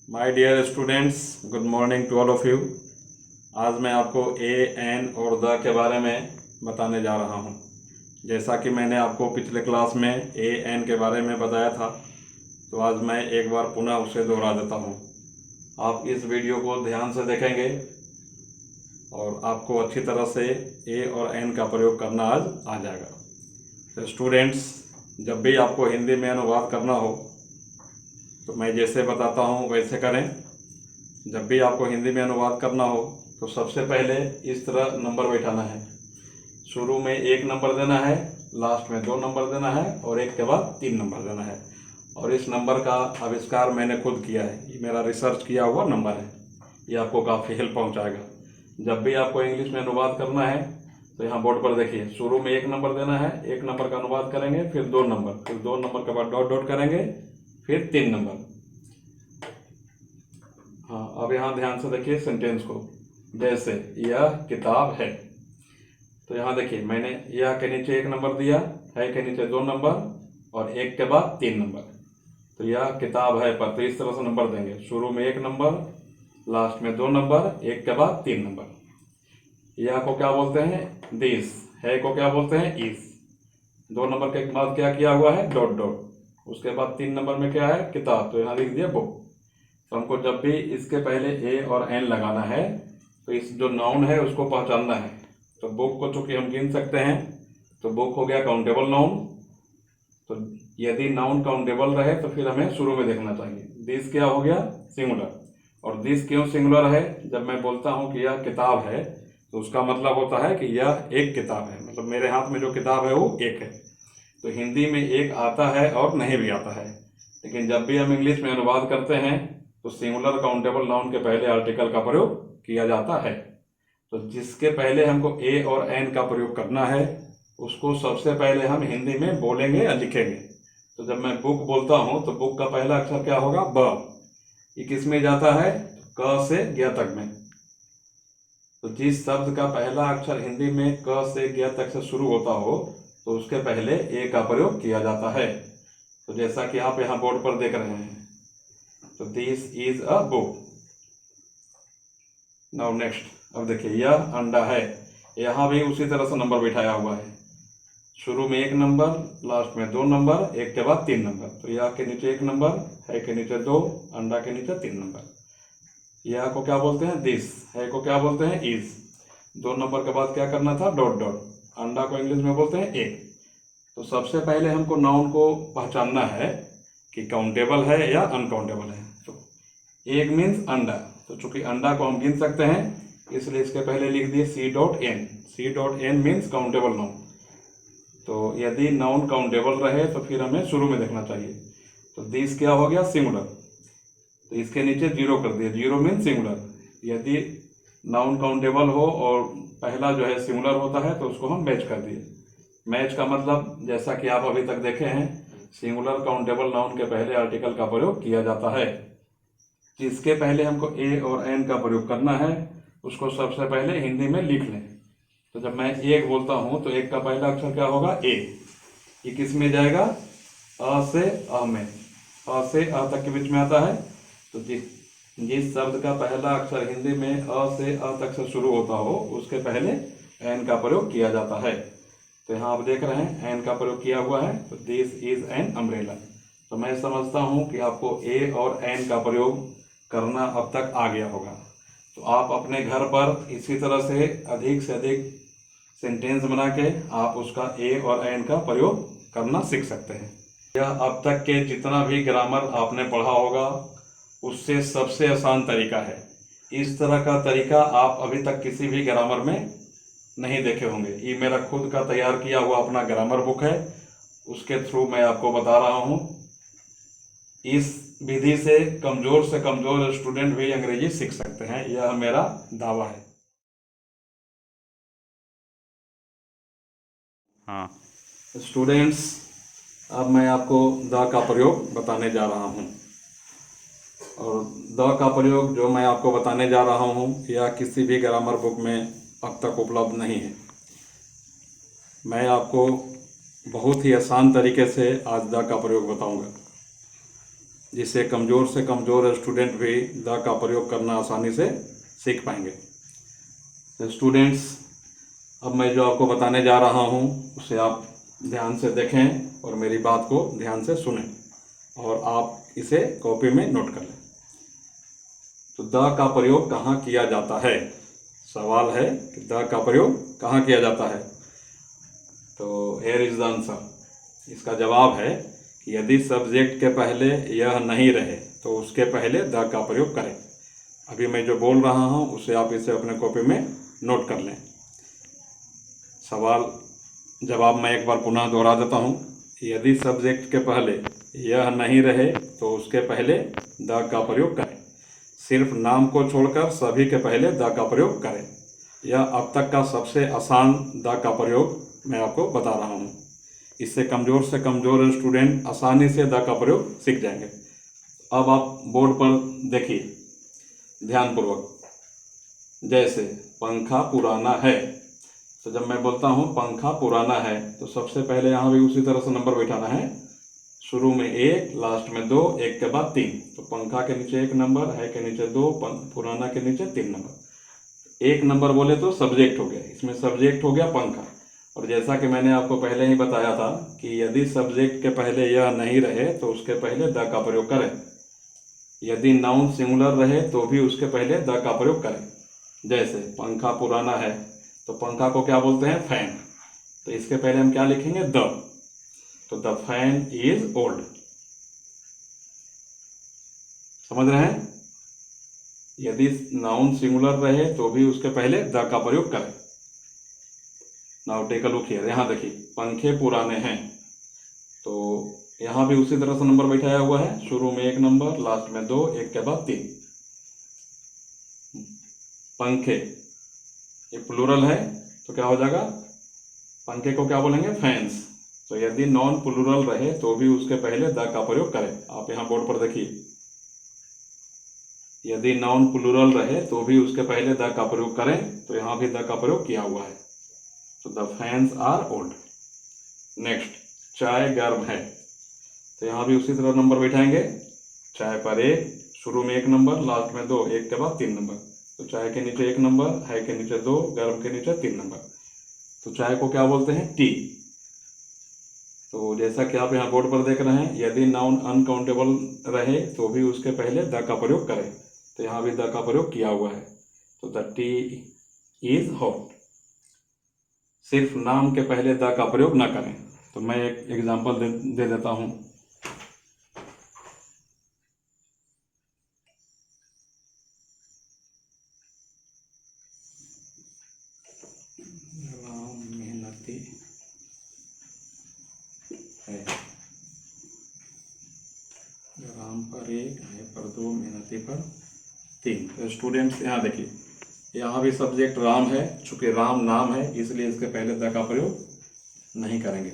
My dear students, good morning to all of you. आज मैं आपको ए एन और द के बारे में बताने जा रहा हूँ। जैसा कि मैंने आपको पिछले क्लास में ए एन के बारे में बताया था, तो आज मैं एक बार पुनः उसे दोहरा देता हूँ। आप इस वीडियो को ध्यान से देखेंगे और आपको अच्छी तरह से ए और एन का प्रयोग करना आज आ जाएगा। तो स्टूडेंट्स, जब भी आपको हिंदी में अनुवाद करना हो तो मैं जैसे बताता हूँ वैसे करें। जब भी आपको हिंदी में अनुवाद करना हो तो सबसे पहले इस तरह नंबर बैठाना है। शुरू में 1 नंबर देना है, लास्ट में 2 नंबर देना है और 1 के बाद 3 नंबर देना है। और इस नंबर का आविष्कार मैंने खुद किया है, ये मेरा रिसर्च किया हुआ नंबर है। ये आपको काफ़ी हेल्प पहुंचाएगा। जब भी आपको इंग्लिश में अनुवाद करना है तो यहाँ बोर्ड पर देखिए, शुरू में 1 नंबर देना है, 1 नंबर का अनुवाद करेंगे, फिर 2 नंबर, फिर 2 नंबर के बाद डॉट डॉट करेंगे, फिर 3 नंबर। हाँ, अब यहाँ ध्यान से देखिए सेंटेंस को। जैसे यह किताब है, तो यहाँ देखिए मैंने यह के नीचे 1 नंबर दिया, है के नीचे 2 नंबर और 1 के बाद 3 नंबर। तो यह किताब है पर, तो इस तरह से नंबर देंगे। शुरू में 1 नंबर, लास्ट में 2 नंबर, 1 के बाद 3 नंबर। यह को क्या बोलते हैं? दिस। है को क्या बोलते हैं? इस। 2 नंबर के बाद क्या किया हुआ है? Dot dot. उसके बाद 3 नंबर में क्या है? किताब, तो यहाँ लिख दिया बुक। तो हमको जब भी इसके पहले ए और एन लगाना है तो इस जो नाउन है उसको पहचानना है। तो बुक को चूंकि हम गिन सकते हैं तो बुक हो गया काउंटेबल नाउन। तो यदि नाउन काउंटेबल रहे तो फिर हमें शुरू में देखना चाहिए। दिस क्या हो गया? सिंगुलर। और दिस क्यों सिंगुलर है? जब मैं बोलता हूँ कि यह किताब है तो उसका मतलब होता है कि यह एक किताब है, मतलब मेरे हाथ में जो किताब है वो एक है। तो हिंदी में एक आता है और नहीं भी आता है, लेकिन जब भी हम इंग्लिश में अनुवाद करते हैं तो सिंगुलर काउंटेबल नाउन के पहले आर्टिकल का प्रयोग किया जाता है। तो जिसके पहले हमको ए और एन का प्रयोग करना है उसको सबसे पहले हम हिंदी में बोलेंगे या लिखेंगे। तो जब मैं बुक बोलता हूं तो बुक का पहला अक्षर क्या होगा? ब। ये किस में जाता है? क से ज्ञ तक में। तो जिस शब्द का पहला अक्षर हिंदी में क से ज्ञ तक से शुरू होता हो तो उसके पहले ए का प्रयोग किया जाता है। तो जैसा कि आप यहाँ बोर्ड पर देख रहे हैं, तो this is a book. Now next, अब देखिए यह अंडा है। यहाँ भी उसी तरह से नंबर बिठाया हुआ है। शुरू में 1 नंबर, लास्ट में 2 नंबर, 1 के बाद 3 नंबर। तो यह के नीचे 1 नंबर, है के नीचे 2, अंडा के नीचे 3 नंबर। यह को क्या बोलते हैं? दिस। है को क्या बोलते हैं? इज। 2 नंबर के बाद क्या करना था? Dot dot. अंडा को इंग्लिश में बोलते हैं एग। तो सबसे पहले हमको नाउन को पहचानना है कि काउंटेबल है या अनकाउंटेबल है। तो एग मीन्स अंडा। तो चूंकि अंडा को हम गिन सकते हैं इसलिए इसके पहले लिख दिए C dot N. C dot N means countable noun. तो यदि नाउन काउंटेबल रहे तो फिर हमें शुरू में देखना चाहिए। तो दिस क्या हो गया? सिंगुलर। तो इसके नीचे 0 कर दिया, 0 मीन्स सिंगुलर। यदि नाउन काउंटेबल हो और पहला जो है सिंगुलर होता है तो उसको हम मैच कर दिए। मैच का मतलब जैसा कि आप अभी तक देखे हैं, सिंगुलर काउंटेबल नाउन के पहले आर्टिकल का प्रयोग किया जाता है। जिसके पहले हमको ए और एन का प्रयोग करना है उसको सबसे पहले हिंदी में लिख लें। तो जब मैं एक बोलता हूं तो एक का पहला अक्षर क्या होगा? ए। ये किस में जाएगा? अ से अ में। अ से अ तक के बीच में आता है। तो जिस शब्द का पहला अक्षर हिंदी में अ से अ तक से शुरू होता हो उसके पहले एन का प्रयोग किया जाता है। तो यहाँ आप देख रहे हैं एन का प्रयोग किया हुआ है। तो दिस इज एन अम्ब्रेला। तो मैं समझता हूँ कि आपको ए और एन का प्रयोग करना अब तक आ गया होगा। तो आप अपने घर पर इसी तरह से अधिक सेंटेंस बना के आप उसका ए और एन का प्रयोग करना सीख सकते हैं। यह अब तक के जितना भी ग्रामर आपने पढ़ा होगा उससे सबसे आसान तरीका है। इस तरह का तरीका आप अभी तक किसी भी ग्रामर में नहीं देखे होंगे। ये मेरा खुद का तैयार किया हुआ अपना ग्रामर बुक है, उसके थ्रू मैं आपको बता रहा हूँ। इस विधि से कमजोर स्टूडेंट भी अंग्रेजी सीख सकते हैं, यह मेरा दावा है। हाँ स्टूडेंट्स, अब मैं आपको द का प्रयोग बताने जा रहा हूँ। और द का प्रयोग जो मैं आपको बताने जा रहा हूँ यह किसी भी ग्रामर बुक में अब तक उपलब्ध नहीं है। मैं आपको बहुत ही आसान तरीके से आज द का प्रयोग बताऊंगा। जिससे कमज़ोर से कमज़ोर स्टूडेंट भी द का प्रयोग करना आसानी से सीख पाएंगे। तो स्टूडेंट्स, अब मैं जो आपको बताने जा रहा हूँ उसे आप ध्यान से देखें और मेरी बात को ध्यान से सुनें और आप इसे कॉपी में नोट कर लें। तो द का प्रयोग कहाँ किया जाता है? सवाल है कि द का प्रयोग कहाँ किया जाता है। तो हियर इज द आंसर। इसका जवाब है कि यदि सब्जेक्ट के पहले यह नहीं रहे तो उसके पहले द का प्रयोग करें। अभी मैं जो बोल रहा हूँ उसे आप इसे अपने कॉपी में नोट कर लें। सवाल जवाब मैं एक बार पुनः दोहरा देता हूँ। यदि सब्जेक्ट के पहले यह नहीं रहे तो उसके पहले द का प्रयोग करें। सिर्फ नाम को छोड़कर सभी के पहले द का प्रयोग करें। यह अब तक का सबसे आसान द का प्रयोग मैं आपको बता रहा हूँ। इससे कमज़ोर से कमज़ोर स्टूडेंट आसानी से द का प्रयोग सीख जाएंगे। अब आप बोर्ड पर देखिए ध्यानपूर्वक। जैसे पंखा पुराना है, तो जब मैं बोलता हूँ पंखा पुराना है तो सबसे पहले यहाँ भी उसी तरह से नंबर बैठाना है। शुरू में 1, लास्ट में 2, 1 के बाद 3। तो पंखा के नीचे 1 नंबर, है के नीचे 2, पुराना के नीचे 3 नंबर। 1 नंबर बोले तो सब्जेक्ट हो गया, इसमें सब्जेक्ट हो गया पंखा। और जैसा कि मैंने आपको पहले ही बताया था कि यदि सब्जेक्ट के पहले यह नहीं रहे तो उसके पहले द का प्रयोग करें। यदि नाउन सिंगुलर रहे तो भी उसके पहले द का प्रयोग करें। जैसे पंखा पुराना है तो पंखा को क्या बोलते हैं? फैन। तो इसके पहले हम क्या लिखेंगे? द। तो द फैन इज ओल्ड। समझ रहे हैं? यदि नाउन सिंगुलर रहे तो भी उसके पहले द का प्रयोग करें। Now take a look here. यहाँ देखिए पंखे पुराने हैं, तो यहाँ भी उसी तरह से नंबर बैठाया हुआ है। शुरू में 1 नंबर, लास्ट में 2, 1 के बाद 3। पंखे ये प्लूरल है तो क्या हो जाएगा? पंखे को क्या बोलेंगे? फैंस। तो यदि नॉन प्लूरल रहे तो भी उसके पहले द का प्रयोग करें। आप यहाँ बोर्ड पर देखिए, यदि नॉन प्लूरल रहे तो भी उसके पहले द का प्रयोग करें। तो यहाँ भी द का प्रयोग किया हुआ है। तो the fans are old. Next, चाय गर्म है, तो यहाँ भी उसी तरह नंबर बैठाएंगे। चाय पर 1, शुरू में 1 नंबर, लास्ट में 2, 1 के बाद 3 नंबर। तो चाय के नीचे 1 नंबर, है के नीचे 2, गर्म के नीचे 3 नंबर। तो चाय को क्या बोलते हैं? टी। तो जैसा कि आप यहाँ बोर्ड पर देख रहे हैं, यदि नाउन अनकाउंटेबल रहे तो भी उसके पहले द का प्रयोग करें। तो यहाँ भी द का प्रयोग किया हुआ है। तो द टी इज हॉट। सिर्फ नाम के पहले द का प्रयोग ना करें। तो मैं एक एग्जाम्पल दे देता हूँ। राम मेहनती है। राम पर 1, है पर 2, मेहनती पर 3। तो स्टूडेंट्स यहाँ देखिए, यहाँ भी सब्जेक्ट राम है। चूंकि राम नाम है इसलिए इसके पहले द का प्रयोग नहीं करेंगे।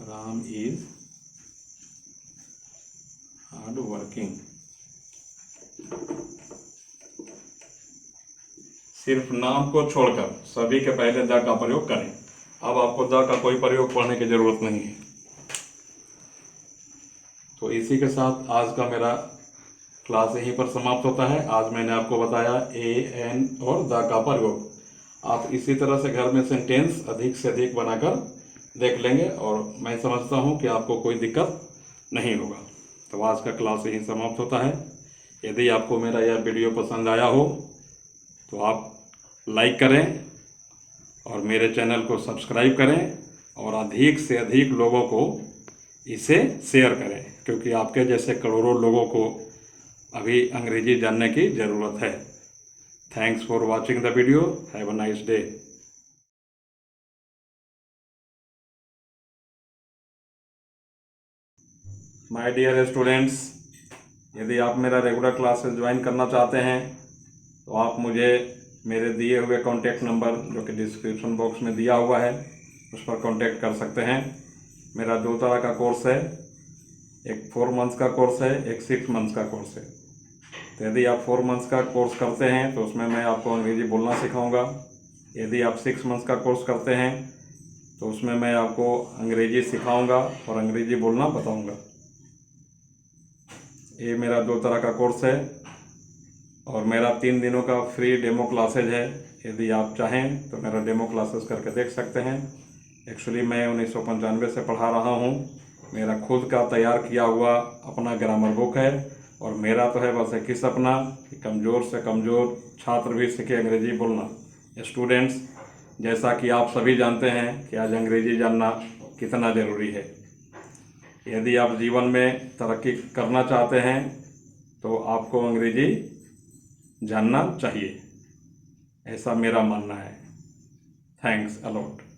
Ram is hard working. सिर्फ नाम को छोड़कर सभी के पहले द का प्रयोग करें। अब आपको द का कोई प्रयोग पढ़ने की जरूरत नहीं है। तो इसी के साथ आज का मेरा क्लास यहीं पर समाप्त होता है। आज मैंने आपको बताया ए, एन और द का प्रयोग। आप इसी तरह से घर में सेंटेंस अधिक से अधिक बनाकर देख लेंगे और मैं समझता हूँ कि आपको कोई दिक्कत नहीं होगा। तो आज का क्लास यहीं समाप्त होता है। यदि आपको मेरा यह वीडियो पसंद आया हो तो आप लाइक करें और मेरे चैनल को सब्सक्राइब करें और अधिक से अधिक लोगों को इसे शेयर करें, क्योंकि आपके जैसे करोड़ों लोगों को अभी अंग्रेजी जानने की ज़रूरत है। Thanks for watching the video. Have a nice day. My dear students, यदि आप मेरा रेगुलर क्लासेस ज्वाइन करना चाहते हैं तो आप मुझे मेरे दिए हुए कॉन्टैक्ट नंबर जो कि डिस्क्रिप्शन बॉक्स में दिया हुआ है उस पर कॉन्टैक्ट कर सकते हैं। मेरा 2 तरह का कोर्स है, एक 4 मंथ्स का कोर्स है, एक 6 मंथ्स का कोर्स है। तो यदि आप 4 मंथ्स का कोर्स करते हैं तो उसमें मैं आपको अंग्रेजी बोलना सिखाऊंगा। यदि आप 6 मंथ्स का कोर्स करते हैं तो उसमें मैं आपको अंग्रेजी सिखाऊंगा और अंग्रेजी बोलना बताऊंगा। ये मेरा 2 तरह का कोर्स है और मेरा 3 दिनों का फ्री डेमो क्लासेज है। यदि आप चाहें तो मेरा डेमो क्लासेस करके देख सकते हैं। एक्चुअली मैं 1995 से पढ़ा रहा हूँ। मेरा खुद का तैयार किया हुआ अपना ग्रामर बुक है और मेरा तो है बस एक ही सपना कि कमज़ोर से कमज़ोर छात्र भी सीखे अंग्रेजी बोलना। स्टूडेंट्स, जैसा कि आप सभी जानते हैं कि आज अंग्रेजी जानना कितना ज़रूरी है। यदि आप जीवन में तरक्की करना चाहते हैं तो आपको अंग्रेजी जानना चाहिए, ऐसा मेरा मानना है। Thanks a lot.